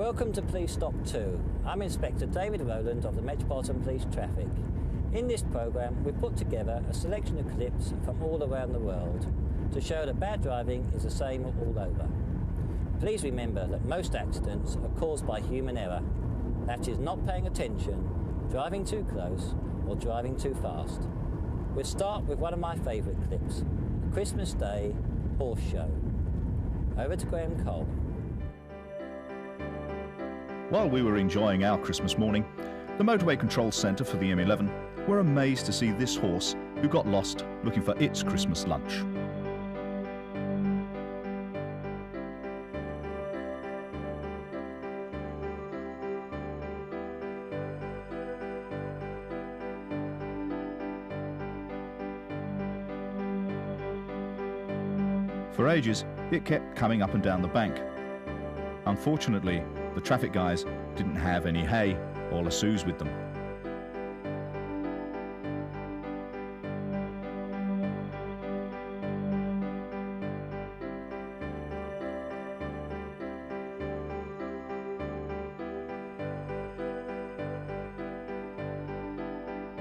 Welcome to Police Stop 2. I'm Inspector David Rowland of the Metropolitan Police Traffic. In this programme we've put together a selection of clips from all around the world to show that bad driving is the same all over. Please remember that most accidents are caused by human error. That is not paying attention, driving too close or driving too fast. We'll start with one of my favourite clips, the Christmas Day Horse Show. Over to Graham Cole. While we were enjoying our Christmas morning, the Motorway Control Centre for the M11 were amazed to see this horse who got lost looking for its Christmas lunch. For ages, it kept coming up and down the bank. Unfortunately, the traffic guys didn't have any hay or lassos with them.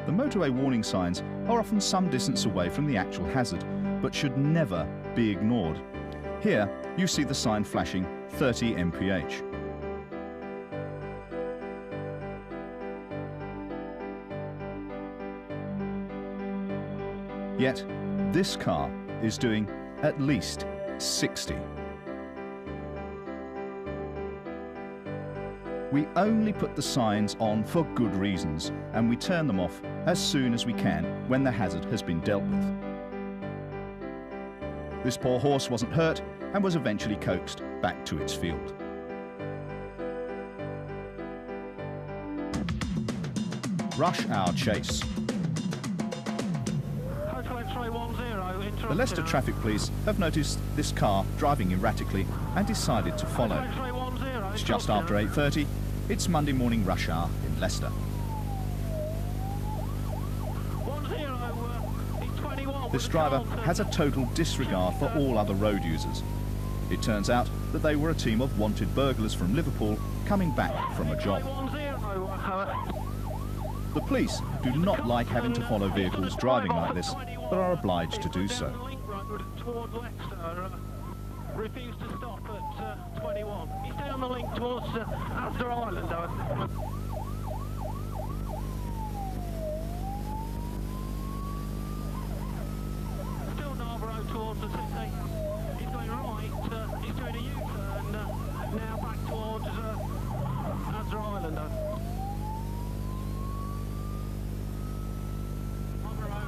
The motorway warning signs are often some distance away from the actual hazard, but should never be ignored. Here, you see the sign flashing 30 mph. Yet, this car is doing at least 60. We only put the signs on for good reasons, and we turn them off as soon as we can when the hazard has been dealt with. This poor horse wasn't hurt and was eventually coaxed back to its field. Rush hour chase. The Leicester Traffic Police have noticed this car driving erratically and decided to follow. It's just after 8:30. It's Monday morning rush hour in Leicester. This driver has a total disregard for all other road users. It turns out that they were a team of wanted burglars from Liverpool coming back from a job. The police do not like having to follow vehicles driving like this, but are obliged to do so. Refused to stop at 21. He's down the link towards Asda Island. Still Narborough towards the city. He's going right. He's doing a U-turn now back towards Asda Island.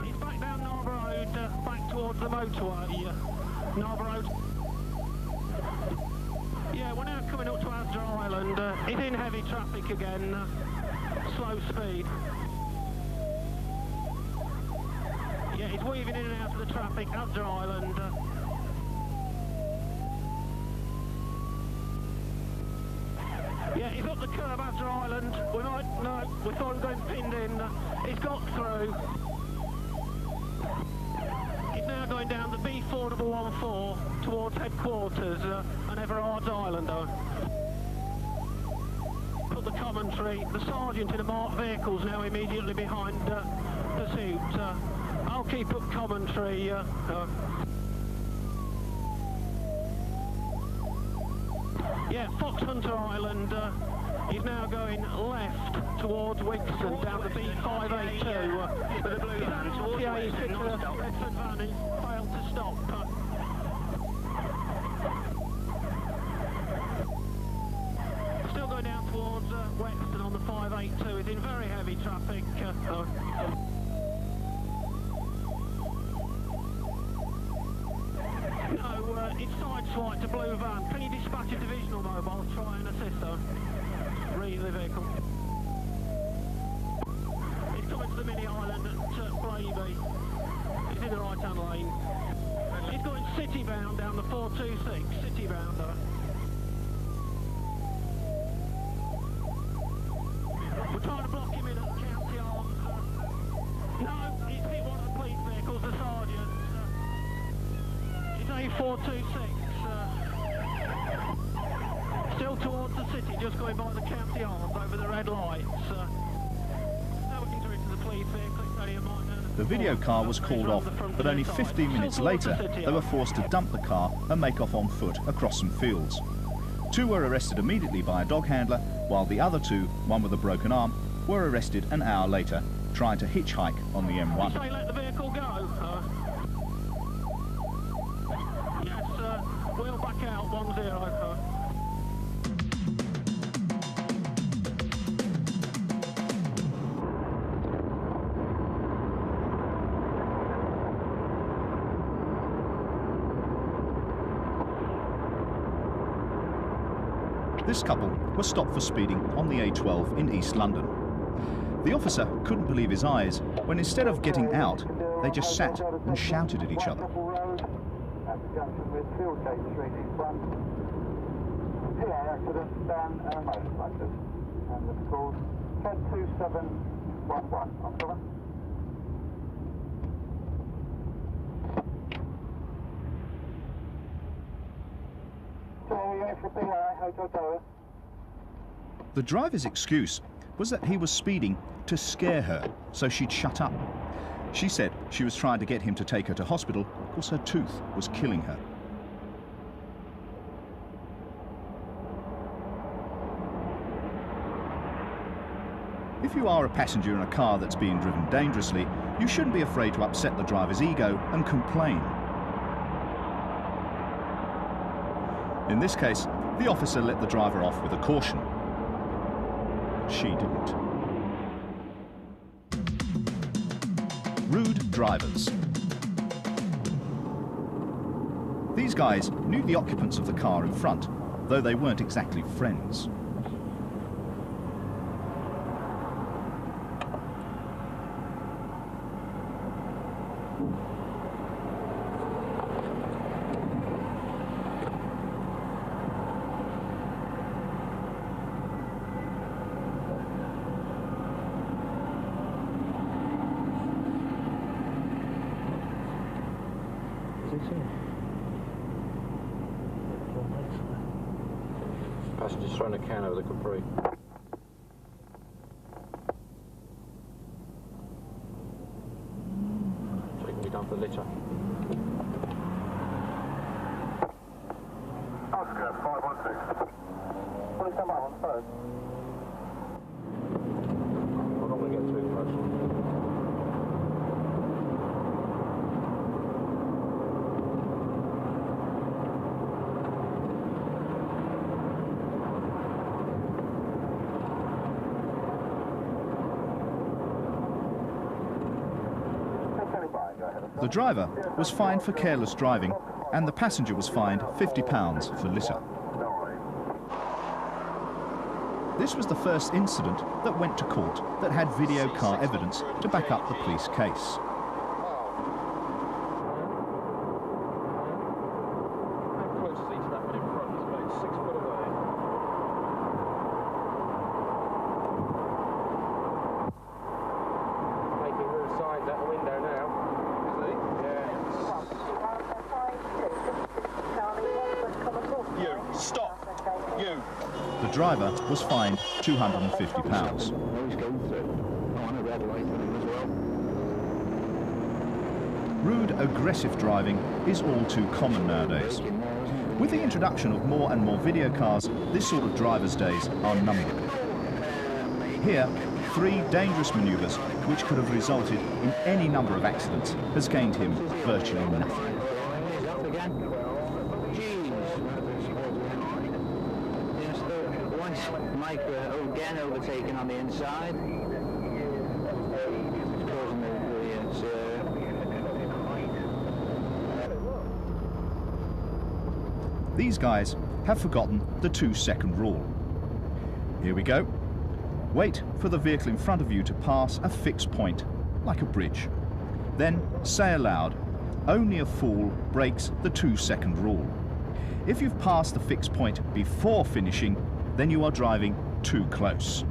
He's back down Narborough Road, back towards the motorway. Narborough. Yeah, we're now coming up to Asda Island. It's in heavy traffic again, slow speed. Yeah, he's weaving in and out of the traffic, Asda Island. Yeah, he's up the curb, Asda Island. We thought he was going pinned in. He's got through. He's now going down the B414 towards headquarters and Everard's Island. Put the commentary. The sergeant in a marked vehicle's now immediately behind pursuit. I'll keep up commentary. Yeah, Fox Hunter Island. He's now going left towards Wigston, down the B582. With a blue van towards Wigston, non-stop. Bedford van has failed to stop. Still going down towards Wexton on the 582. He's in very heavy traffic. No, it's sideswiped to blue van. Can you dispatch a divisional mobile to try and assist her? Read the vehicle. He's coming to the mini island at Blaby. He's in the right hand lane. He's going city bound down the 426, city bound. We're trying to block him in at County Arms. No, he's hit one of the police vehicles, the sergeant. It's A426. Still still towards the city, just going by the county arms over the red lights. Now we can go into the police vehicle. It's only a minor. The video car was called off, but only 15 minutes later they were forced to dump the car and make off on foot across some fields. 2 were arrested immediately by a dog handler, while the other 2, one with a broken arm, were arrested an hour later, trying to hitchhike on the M1. Say let the vehicle go. Yes, we'll back out 10. This couple was stopped for speeding on the A12 in East London. The officer couldn't believe his eyes when instead of getting out, they just sat and shouted at each other. At the junction with Fieldgate Street in front. PA accident, Dan motorcyclist. And it's called 102711. On cover. The driver's excuse was that he was speeding to scare her, so she'd shut up. She said she was trying to get him to take her to hospital because her tooth was killing her. If you are a passenger in a car that's being driven dangerously, you shouldn't be afraid to upset the driver's ego and complain. In this case, the officer let the driver off with a caution. She didn't. Rude drivers. These guys knew the occupants of the car in front, though they weren't exactly friends. Passengers throwing a can over the Capri. So it can be done for litter. Oscar 516. Please come on the phone. I'm not going to get too close. The driver was fined for careless driving and the passenger was fined £50 for litter. This was the first incident that went to court that had video car evidence to back up the police case. The driver was fined £250. Rude, aggressive driving is all too common nowadays. With the introduction of more and more video cars, this sort of driver's days are numbered. Here, 3 dangerous manoeuvres, which could have resulted in any number of accidents, has gained him virtually nothing. Mike again overtaken on the inside. These guys have forgotten the 2-second rule. Here we go. Wait for the vehicle in front of you to pass a fixed point, like a bridge. Then say aloud, only a fool breaks the 2-second rule. If you've passed the fixed point before finishing, then you are driving too close.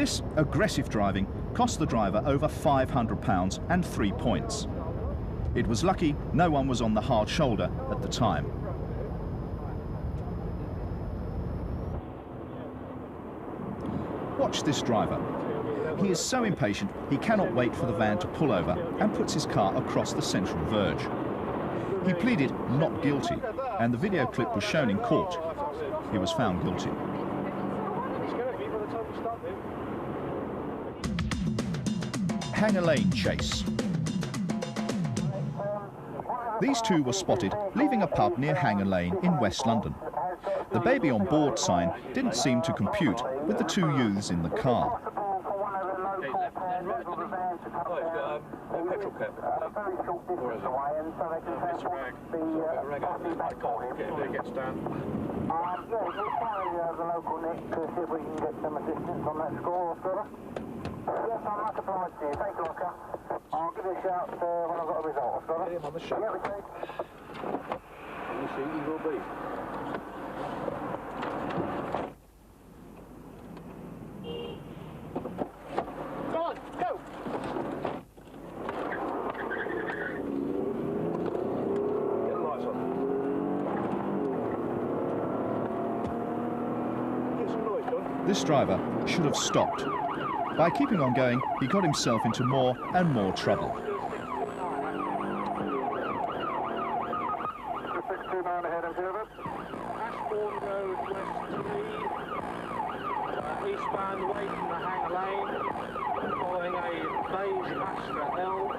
This aggressive driving cost the driver over £500 and 3 points. It was lucky no one was on the hard shoulder at the time. Watch this driver. He is so impatient he cannot wait for the van to pull over and puts his car across the central verge. He pleaded not guilty, and the video clip was shown in court. He was found guilty. Hanger Lane chase. These two were spotted leaving a pub near Hanger Lane in West London. The baby on board sign didn't seem to compute with the two youths in the car. Yes, I'm much obliged to you. Thank you, Oscar. I'll give you a shout when I've got a result, Oscar. Get him on the show. Yeah, okay. You see, he will be. Go on, go! Get the lights on. Get some noise, John. This driver should have stopped. By keeping on going, he got himself into more and more trouble. Ashbourne Road, West 3, eastbound away from the Hanger Lane, following a beige Astra L,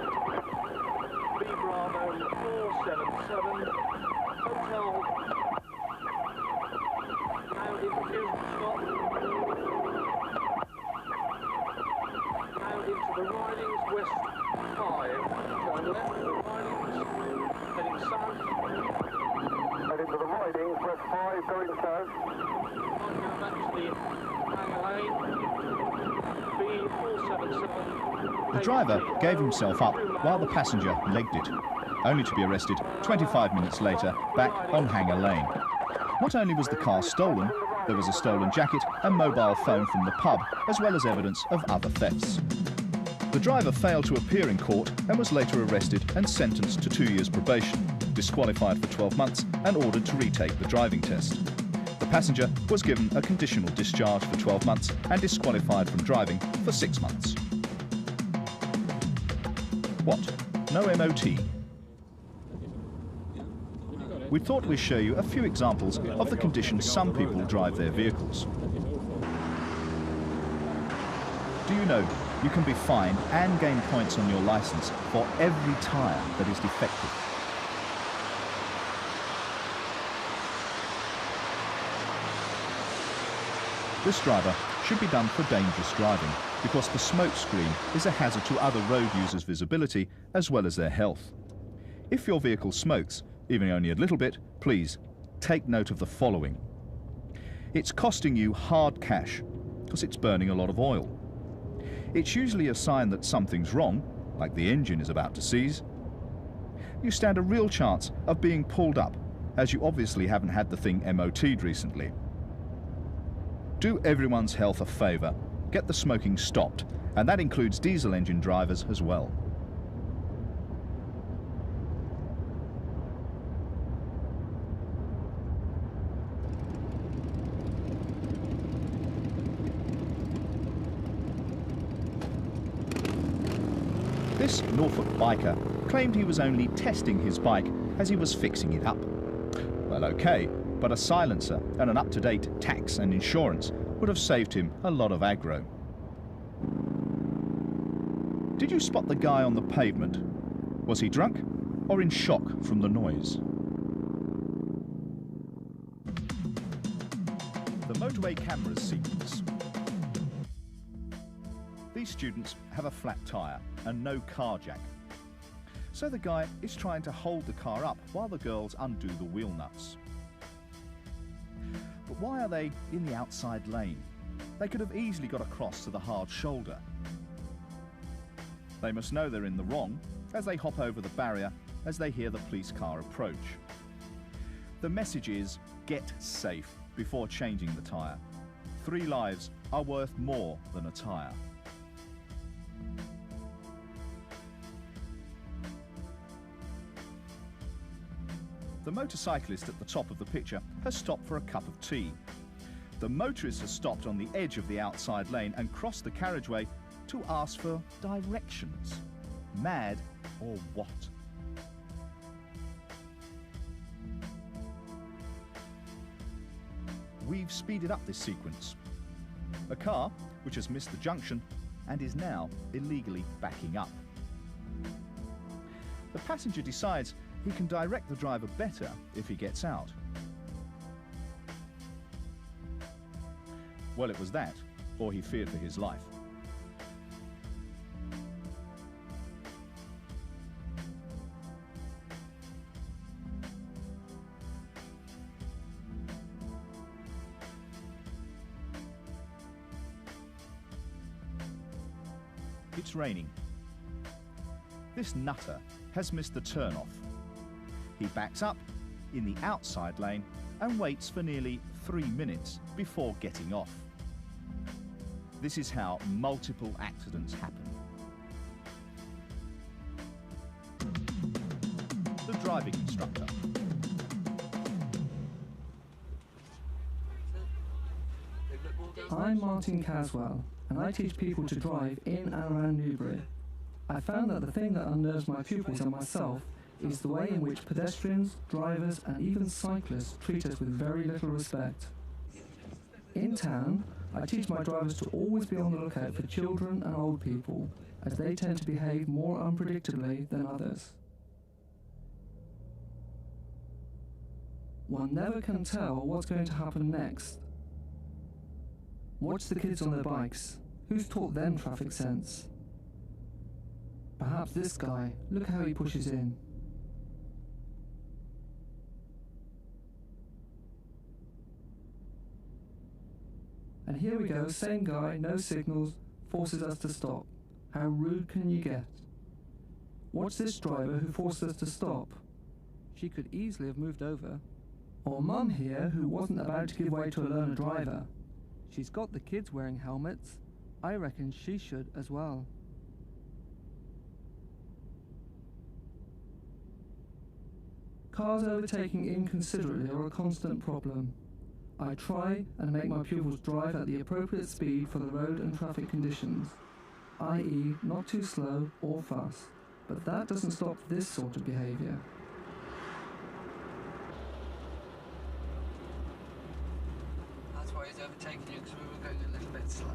B Bravo 477, Hotel, now into stop, now into the Ridings West 5, turn left, Ridings, heading south. Heading to the Ridings, West 5, going south. Back to the Hanger Lane, B477. The driver gave himself up while the passenger legged it, only to be arrested 25 minutes later back on Hanger Lane. Not only was the car stolen, there was a stolen jacket and mobile phone from the pub, as well as evidence of other thefts. The driver failed to appear in court and was later arrested and sentenced to 2 years probation, disqualified for 12 months and ordered to retake the driving test. The passenger was given a conditional discharge for 12 months and disqualified from driving for 6 months. What? No MOT? We thought we'd show you a few examples of the conditions some people drive their vehicles. Do you know you can be fined and gain points on your licence for every tyre that is defective? This driver should be done for dangerous driving because the smoke screen is a hazard to other road users' visibility as well as their health. If your vehicle smokes, even only a little bit, please take note of the following. It's costing you hard cash because it's burning a lot of oil. It's usually a sign that something's wrong, like the engine is about to seize. You stand a real chance of being pulled up, as you obviously haven't had the thing MOT'd recently. Do everyone's health a favour, get the smoking stopped, and that includes diesel engine drivers as well. This Norfolk biker claimed he was only testing his bike as he was fixing it up. Well, okay, but a silencer and an up-to-date tax and insurance would have saved him a lot of aggro. Did you spot the guy on the pavement? Was he drunk or in shock from the noise? The motorway cameras sequence. These students have a flat tyre and no car jack. So the guy is trying to hold the car up while the girls undo the wheel nuts. But why are they in the outside lane? They could have easily got across to the hard shoulder. They must know they're in the wrong as they hop over the barrier as they hear the police car approach. The message is, get safe before changing the tyre. 3 lives are worth more than a tyre. The motorcyclist at the top of the picture has stopped for a cup of tea. The motorist has stopped on the edge of the outside lane and crossed the carriageway to ask for directions. Mad or what? We've speeded up this sequence. A car which has missed the junction and is now illegally backing up. The passenger decides he can direct the driver better if he gets out. Well, it was that, or he feared for his life. It's raining. This nutter has missed the turn-off. He backs up in the outside lane and waits for nearly 3 minutes before getting off. This is how multiple accidents happen. The driving instructor. I'm Martin Caswell, and I teach people to drive in and around Newbury. I found that the thing that unnerves my pupils and myself is the way in which pedestrians, drivers and even cyclists treat us with very little respect. In town, I teach my drivers to always be on the lookout for children and old people, as they tend to behave more unpredictably than others. One never can tell what's going to happen next. Watch the kids on their bikes. Who's taught them traffic sense? Perhaps this guy. Look how he pushes in. And here we go, same guy, no signals, forces us to stop. How rude can you get? Watch this driver who forced us to stop. She could easily have moved over. Or Mum here, who wasn't about to give way to a learner driver. She's got the kids wearing helmets. I reckon she should as well. Cars overtaking inconsiderately are a constant problem. I try and make my pupils drive at the appropriate speed for the road and traffic conditions, i.e. not too slow or fast, but that doesn't stop this sort of behaviour. That's why he's overtaking you, because we were going a little bit slow.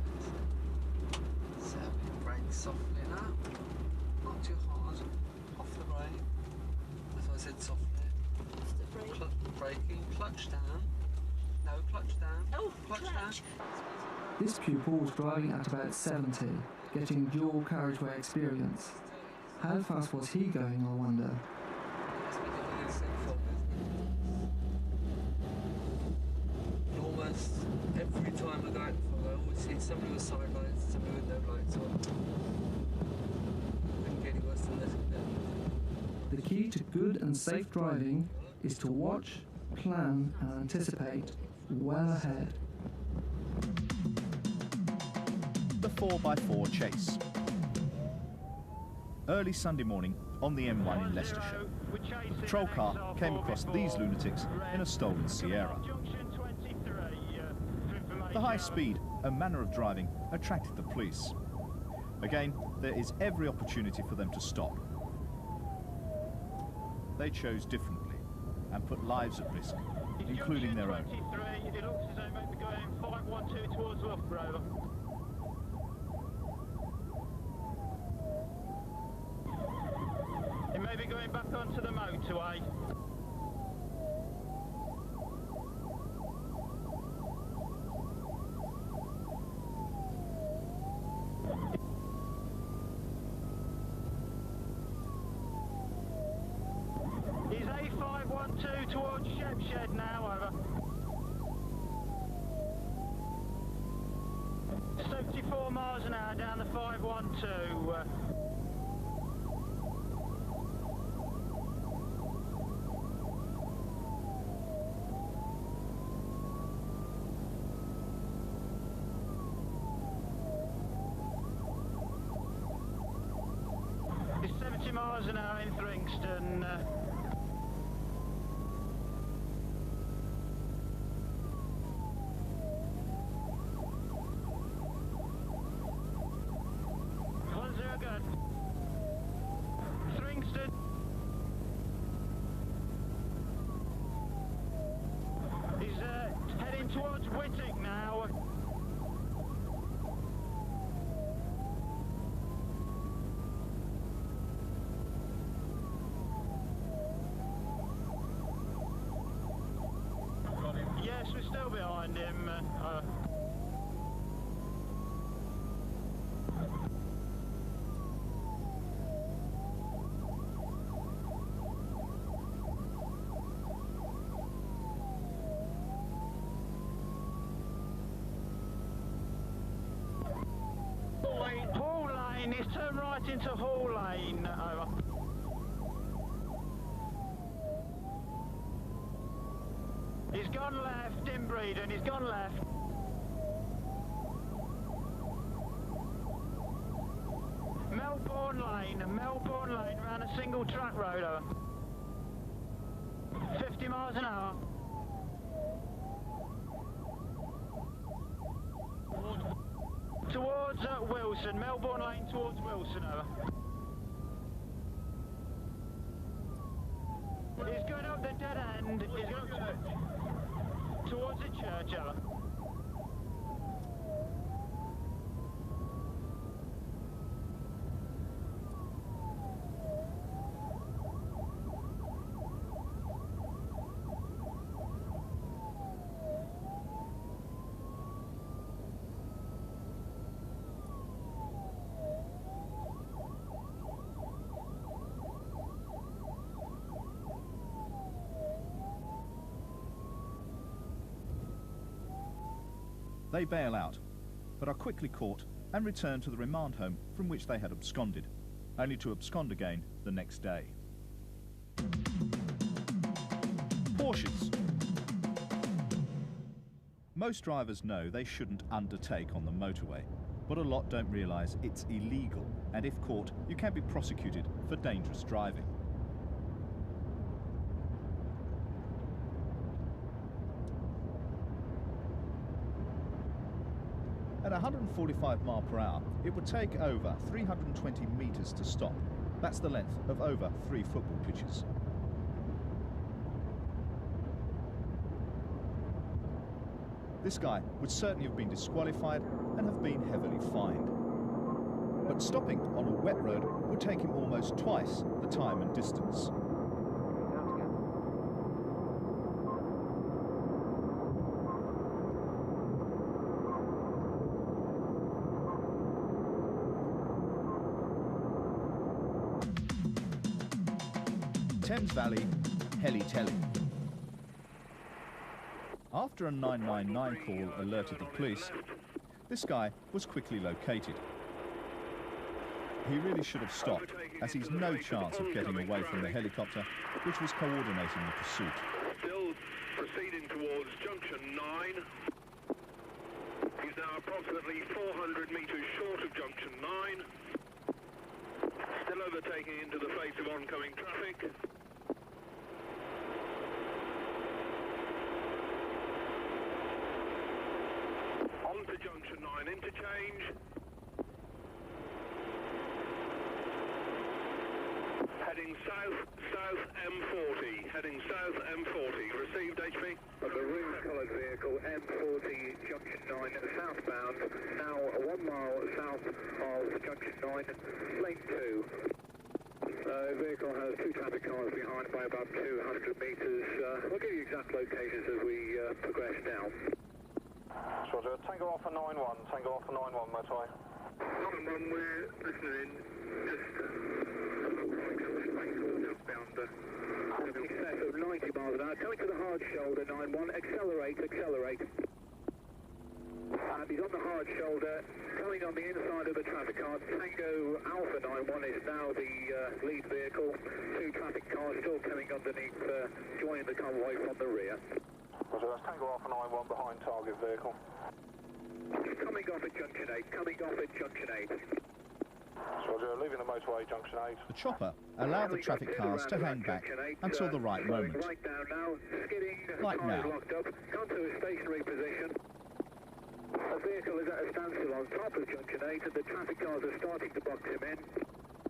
So we brake softly now, not too hard, off the brake. That's why I said softly. Braking, clutch down. No, clutch down. Oh, clutch down. This pupil was driving at about 70, getting dual carriageway experience. How fast was he going, I wonder? Almost every time I go out the fog, I always see somebody with side lights, somebody with no lights on. Couldn't get any worse than this. The key to good and safe driving is to watch, plan and anticipate well ahead. The 4x4 chase. Early Sunday morning on the M1 in Leicestershire, a patrol car came across these lunatics in a stolen Sierra. The high speed and manner of driving attracted the police. Again, there is every opportunity for them to stop. They chose differently and put lives at risk, including their own. It looks as though they might be going 512 towards Loughborough. It may be going back onto the motorway. Is A512 towards Shepshed now, over. 74 miles an hour down the 512. 50 miles an hour in Thringston. Good. Thringston. He's heading towards Whittick now. Yes, we're still behind him. Hall Lane, he's turned right into Hall Lane. Over. He's gone left in Breedon, he's gone left. Melbourne Lane, around a single track road. Over. 50 miles an hour. Towards Wilson, Melbourne Lane towards Wilson, over. He's going up the dead end, he's going up towards the church, over. They bail out, but are quickly caught and return to the remand home from which they had absconded, only to abscond again the next day. Porsches. Most drivers know they shouldn't undertake on the motorway, but a lot don't realise it's illegal, and if caught, you can be prosecuted for dangerous driving. At 145 miles per hour, it would take over 320 metres to stop. That's the length of over 3 football pitches. This guy would certainly have been disqualified and have been heavily fined. But stopping on a wet road would take him almost twice the time and distance. Thames Valley, Heli Telly. After a 999 call alerted the police, this guy was quickly located. He really should have stopped, as he's no chance of getting away from the helicopter, which was coordinating the pursuit. Still proceeding towards junction 9. He's now approximately 400 metres short of junction 9. Still overtaking into the face of oncoming traffic. On to junction 9 interchange. Heading south M40. Heading south M40. Received HP. Of the rose-coloured vehicle M40 junction 9 southbound. Now 1 mile south of junction 9, lane 2. Vehicle has 2 traffic cars behind by about 200 metres. We'll give you exact locations as we progress down. Roger, Tango Alpha 9-1, Tango Alpha 9-1, motorway. 9-1, we're listening in, just southbound. Excess of 90 miles an hour, coming to the hard shoulder, 9-1, accelerate. And he's on the hard shoulder, coming on the inside of the traffic car. Tango Alpha 9-1 is now the lead vehicle. 2 traffic cars still coming underneath, joining the convoy from the rear. Roger, that's Tango Alpha 9-1 behind target vehicle. Coming off at junction 8, Roger, leave leaving the motorway, junction 8. The chopper allowed the traffic cars to hang back until the right moment. Right down now, skidding, Like car now. is locked up, come to a stationary position. A vehicle is at a standstill on top of junction 8 and the traffic cars are starting to box him in.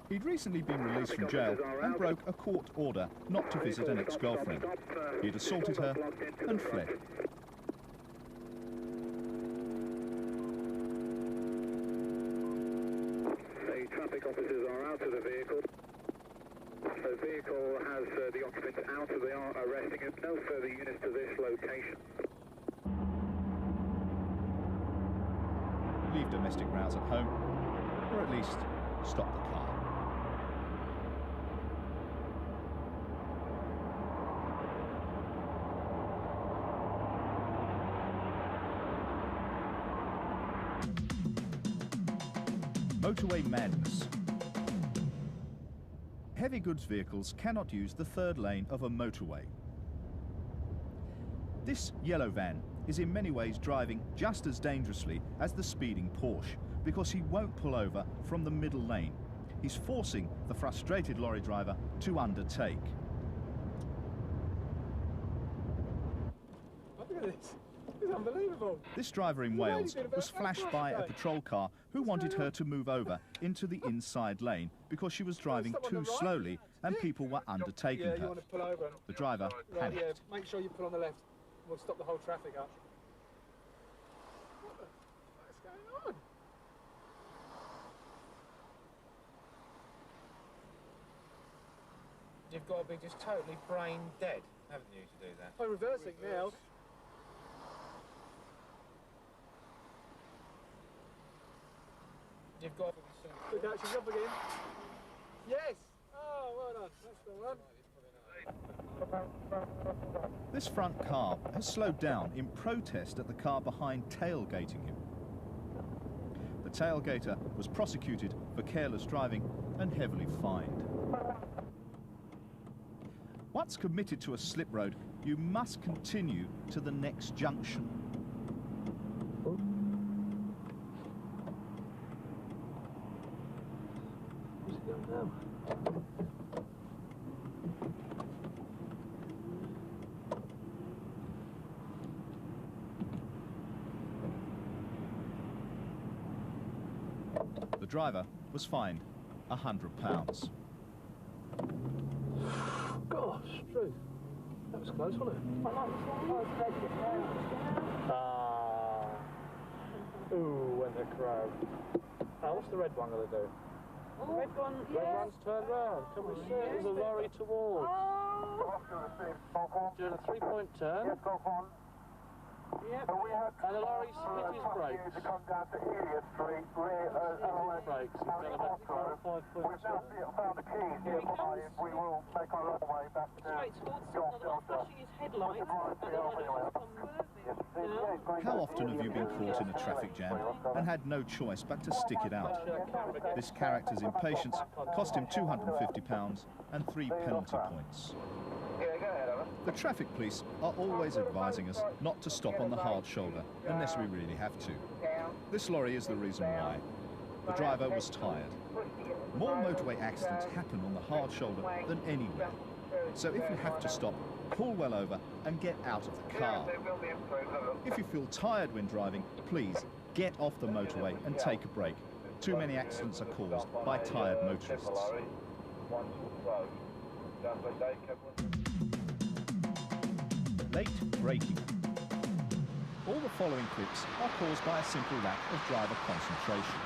He'd recently been released from jail and broke a court order not to visit an ex-girlfriend. He'd assaulted her and fled. The traffic officers are out of the vehicle. The vehicle has the occupant out, so they are arresting him. No further units to this location. Leave domestic rows at home, or at least stop the car. Motorway madness. Heavy goods vehicles cannot use the third lane of a motorway. This yellow van is in many ways driving just as dangerously as the speeding Porsche because he won't pull over from the middle lane. He's forcing the frustrated lorry driver to undertake. Look at this. It's unbelievable. This driver in Wales was flashed by a patrol car who wanted her to move over into the inside lane because she was driving too slowly and people were undertaking Yeah, you her. want to pull over. The driver Right, yeah, panicked. make sure you pull on the left. We'll stop the whole traffic up. What the fuck is going on? You've got to be just totally brain dead, haven't you, to do that? I'm reversing now. You've got to be Look out, she's up again. Yes! Oh, well done. That's the one. This front car has slowed down in protest at the car behind tailgating him. The tailgater was prosecuted for careless driving and heavily fined. Once committed to a slip road, you must continue to the next junction. Where's it going now? The driver was fined £100. Gosh, Drew. That was close, wasn't it? Ooh, went the crow. What's the red one going to do? The red one, Red one's turned round. Can we see it? There's a lorry towards. Doing a three-point turn. Yep. And the lorry's hit his brakes. To come down to Elliot Street, rear, Brakes. He's done about 5 We've points. now found the keys here behind. We will make our own way back to York Delta. his headlights, and then How often have you been caught in a traffic jam and had no choice but to stick it out? This character's impatience cost him £250 and 3 penalty points. The traffic police are always advising us not to stop on the hard shoulder unless we really have to. This lorry is the reason why. The driver was tired. More motorway accidents happen on the hard shoulder than anywhere. So if you have to stop, pull well over and get out of the car. If you feel tired when driving, please get off the motorway and take a break. Too many accidents are caused by tired motorists. Late braking. All the following clips are caused by a simple lack of driver concentration.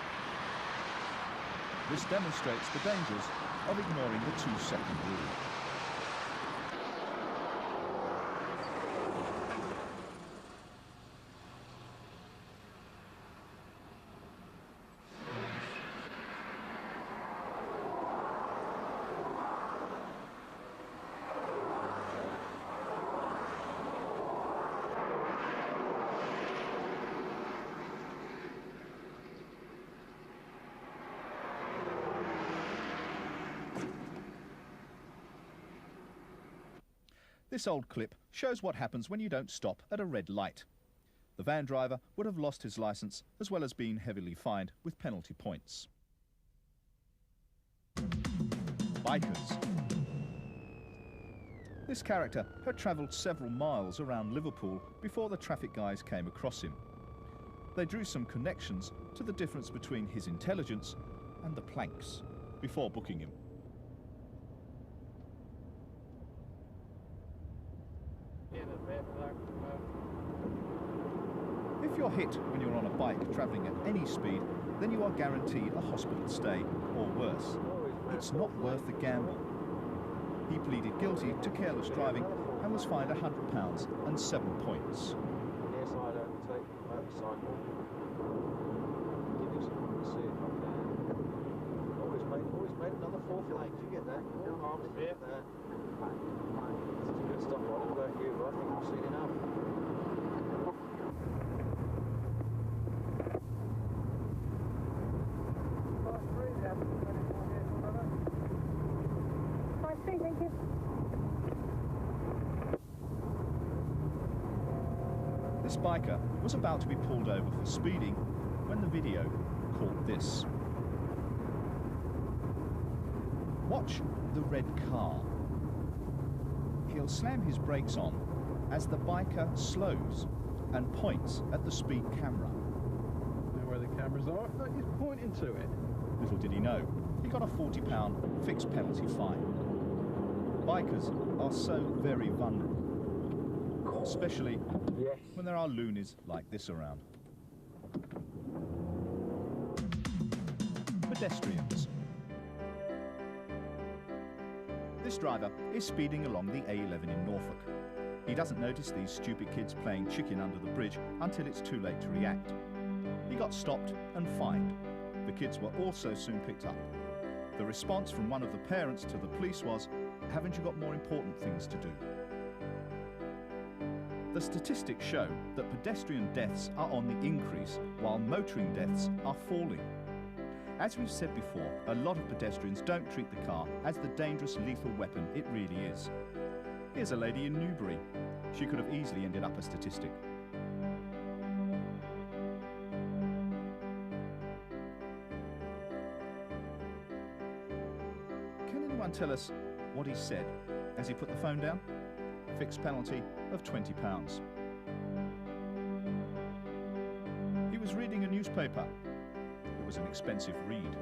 This demonstrates the dangers of ignoring the 2-second rule. This old clip shows what happens when you don't stop at a red light. The van driver would have lost his licence as well as being heavily fined with penalty points. bikers. This character had travelled several miles around Liverpool before the traffic guys came across him. They drew some connections to the difference between his intelligence and the planks before booking him. If you're hit when you're on a bike travelling at any speed, then you are guaranteed a hospital stay, or worse. It's not worth the gamble. He pleaded guilty to careless driving and was fined £100 and 7 points. Yes, I'd overtake motorcycle. Give you some to see if I can. Always made another 4th lane. Did you get that? No harm to get that. This is good stuff. I don't know about you, but I think I've seen enough. Thank you. This biker was about to be pulled over for speeding when the video caught this. Watch the red car. He'll slam his brakes on as the biker slows and points at the speed camera. Know where the cameras are? No, he's pointing to it. Little did he know, he got a £40 fixed penalty fine. Bikers are so very vulnerable, especially when there are loonies like this around. Pedestrians. This driver is speeding along the A11 in Norfolk. He doesn't notice these stupid kids playing chicken under the bridge until it's too late to react. He got stopped and fined. The kids were also soon picked up. The response from one of the parents to the police was, "Haven't you got more important things to do?" The statistics show that pedestrian deaths are on the increase while motoring deaths are falling. As we've said before, a lot of pedestrians don't treat the car as the dangerous, lethal weapon it really is. Here's a lady in Newbury. She could have easily ended up a statistic. Can anyone tell us what he said as he put the phone down? Fixed penalty of £20. He was reading a newspaper. It was an expensive read.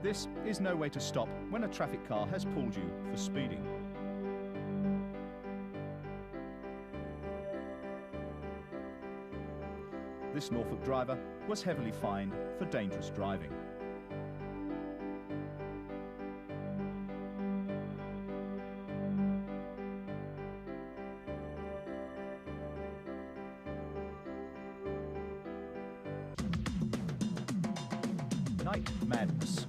This is no way to stop when a traffic car has pulled you for speeding. This Norfolk driver was heavily fined for dangerous driving. Night madness.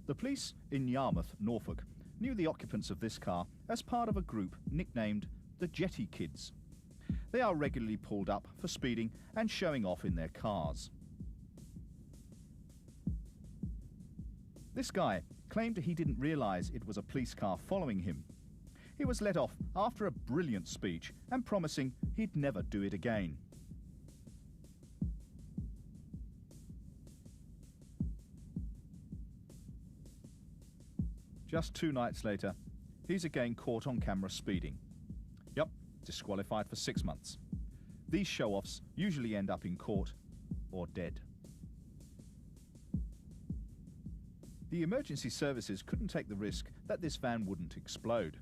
The police in Yarmouth, Norfolk, knew the occupants of this car as part of a group nicknamed the Jetty Kids. They are regularly pulled up for speeding and showing off in their cars. This guy claimed he didn't realise it was a police car following him. He was let off after a brilliant speech and promising he'd never do it again. Just 2 nights later, he's again caught on camera speeding. Yup, disqualified for 6 months. These show-offs usually end up in court or dead. The emergency services couldn't take the risk that this van wouldn't explode.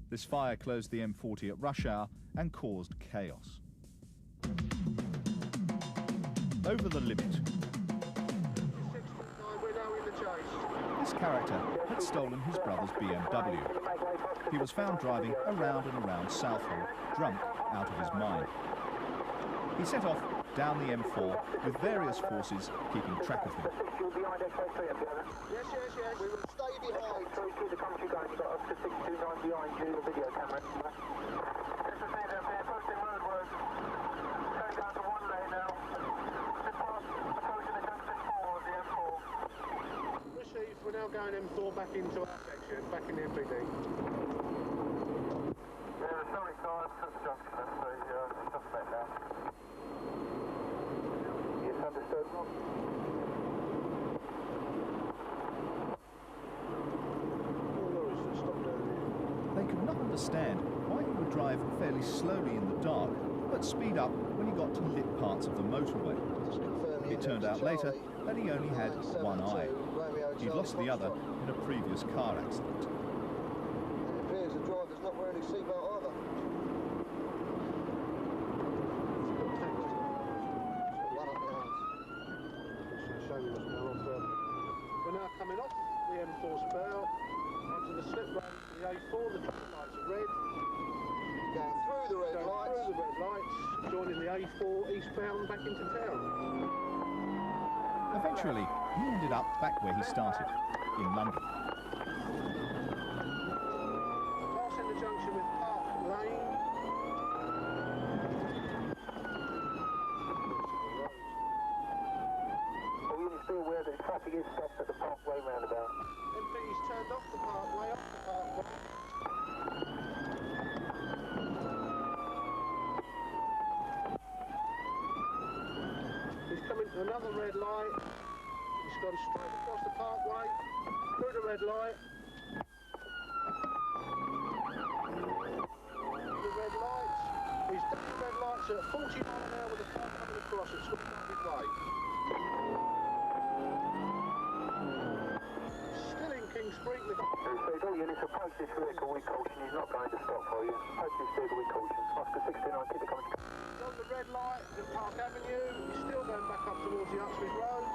This fire closed the M40 at rush hour and caused chaos. Over the limit. This character had stolen his brother's BMW. He was found driving around and around Southall, drunk out of his mind. He set off down the M4 with various forces keeping track of him. Yes. We will stay behind. The country guys got up to 629 behind you, the video camera. This is near there, posting roadworks. Going down to 1 lane now. Just past, approaching the junction 4 of the M4. Receive, we're now now going M4 back into our section, back in the MPD. Yeah, sorry guys, cut the junction, so it's just back now. Yes, understood. They could not understand why he would drive fairly slowly in the dark, but speed up when he got to lit parts of the motorway. It turned out later that he only had one eye. He'd lost the other in a previous car accident. It appears the driver's not wearing his seatbelt either. We're now coming off the M4 spur onto the slip road to the A4. The traffic lights are red. Going through the red lights, joining the A4 eastbound back into town. Eventually, he ended up back where he started, in London. Passing the junction with Park Lane. Be aware that traffic is stopped at the Parkway roundabout. MP's turned off the Parkway, off the Parkway. He's coming to another red light. He's gone straight across the Parkway, through the red light. The red lights. He's done the red lights at 40 miles an hour with the car coming across at Scotland Way. So all units approach this vehicle with caution. He's not going to stop for you. Approach this vehicle with caution. Oscar 69, keep it coming. He's on the red light at Park Avenue. He's still going back up towards the Uxbridge Road.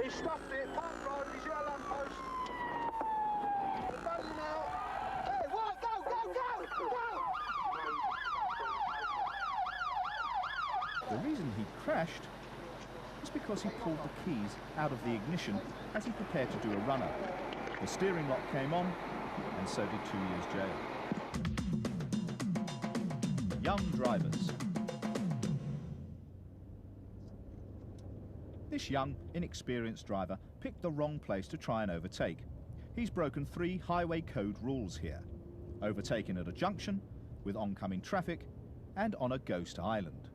He's stopped it. Park Road. He's at a lamppost. They're bailing out. Hey, what? Go, go, go, go! The reason he crashed was because he pulled the keys out of the ignition as he prepared to do a runner. The steering lock came on, and so did 2 years jail. Young drivers. This young, inexperienced driver picked the wrong place to try and overtake. He's broken 3 highway code rules here. Overtaking at a junction, with oncoming traffic, and on a ghost island.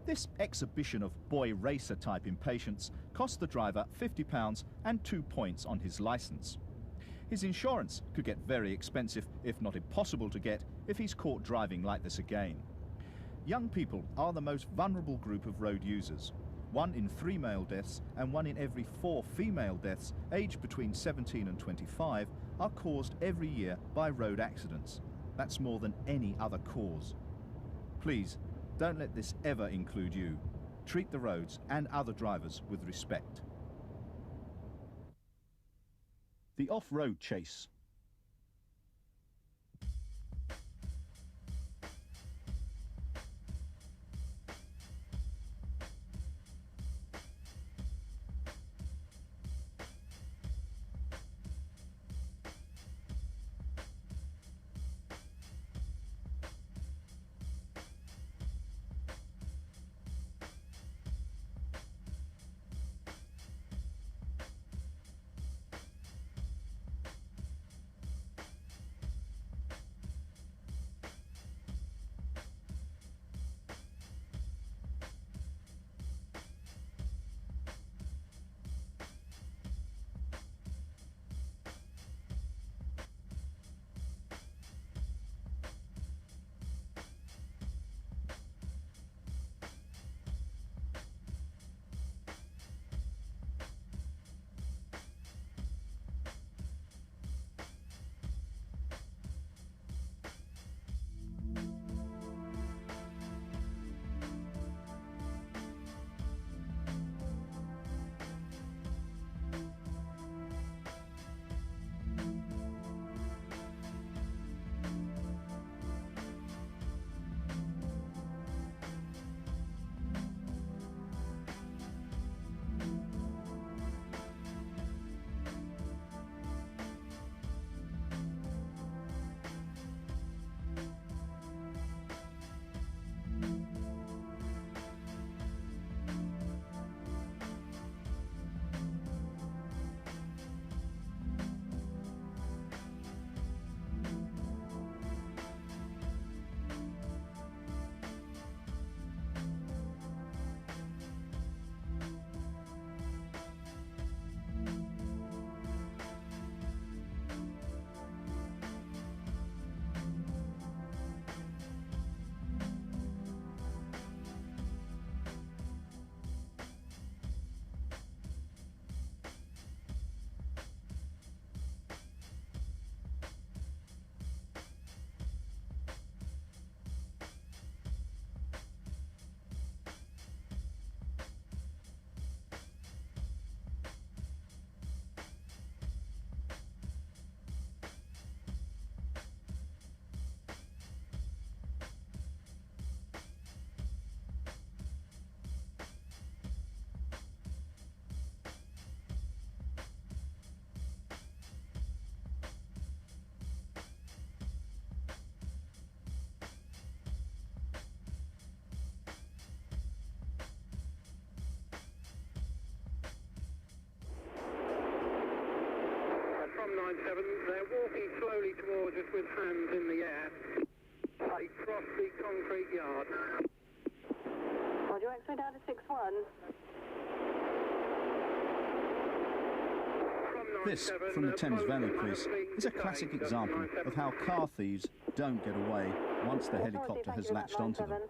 This exhibition of boy racer type impatience cost the driver £50 and 2 points on his licence. His insurance could get very expensive, if not impossible to get, if he's caught driving like this again. Young people are the most vulnerable group of road users. 1 in 3 male deaths and 1 in every 4 female deaths aged between 17 and 25 are caused every year by road accidents. That's more than any other cause. Please, don't let this ever include you. Treat the roads and other drivers with respect. The off-road chase. They're walking slowly towards us with hands in the air. They cross the concrete yard. Roger, X-ray down to 6-1. This, from the Thames Valley Police, is a classic example of how car thieves don't get away once the helicopter has latched onto them,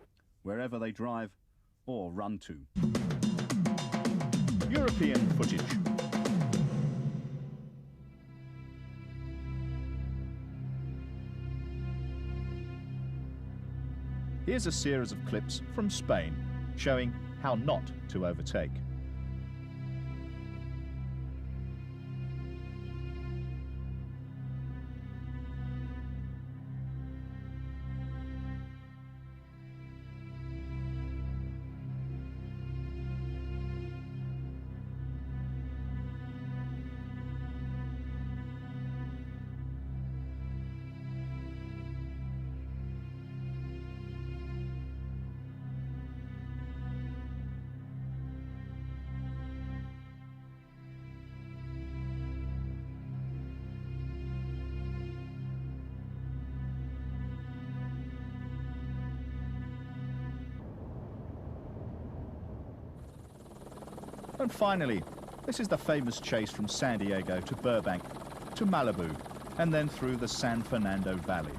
wherever they drive or run to. European footage. Here's a series of clips from Spain showing how not to overtake. And finally, this is the famous chase from San Diego to Burbank, to Malibu, and then through the San Fernando Valley.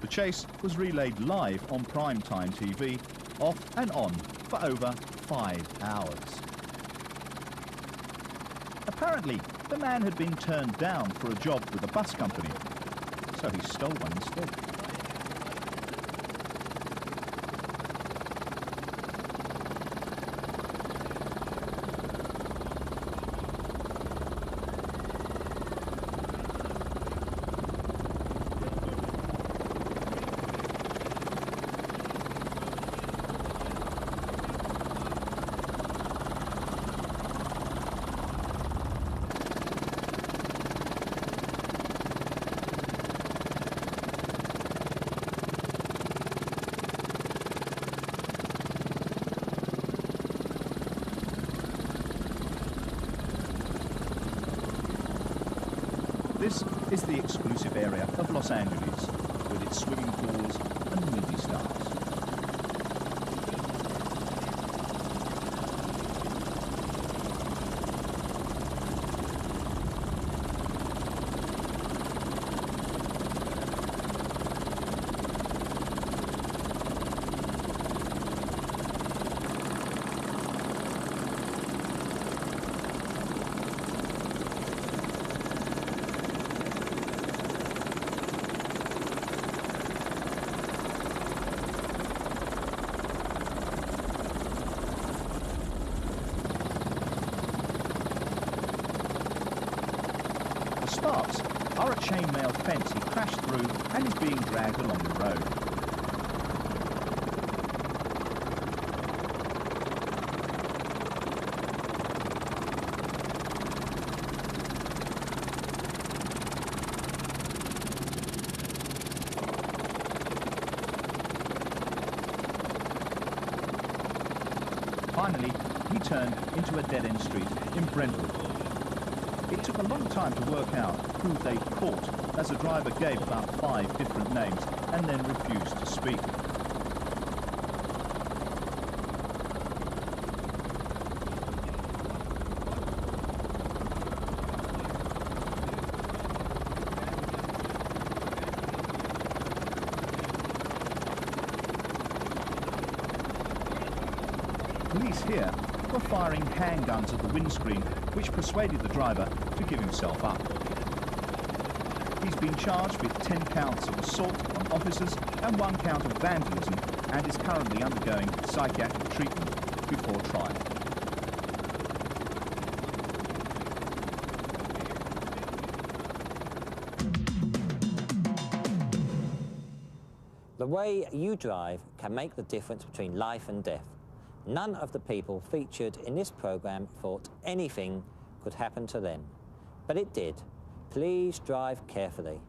The chase was relayed live on primetime TV, off and on, for over 5 hours. Apparently, the man had been turned down for a job with a bus company, so he stole one instead. This is the exclusive area of Los Angeles, with its swimming pools and movie stars. Sparks are a chainmail fence he crashed through and is being dragged along the road. Finally, he turned into a dead-end street in Brentwood. It took a long time to work out who they'd caught, as the driver gave about 5 different names and then refused to speak. Police here were firing handguns at the windscreen, which persuaded the driver to give himself up. He's been charged with 10 counts of assault on officers and 1 count of vandalism and is currently undergoing psychiatric treatment before trial. The way you drive can make the difference between life and death. None of the people featured in this program thought anything could happen to them. But it did. Please drive carefully.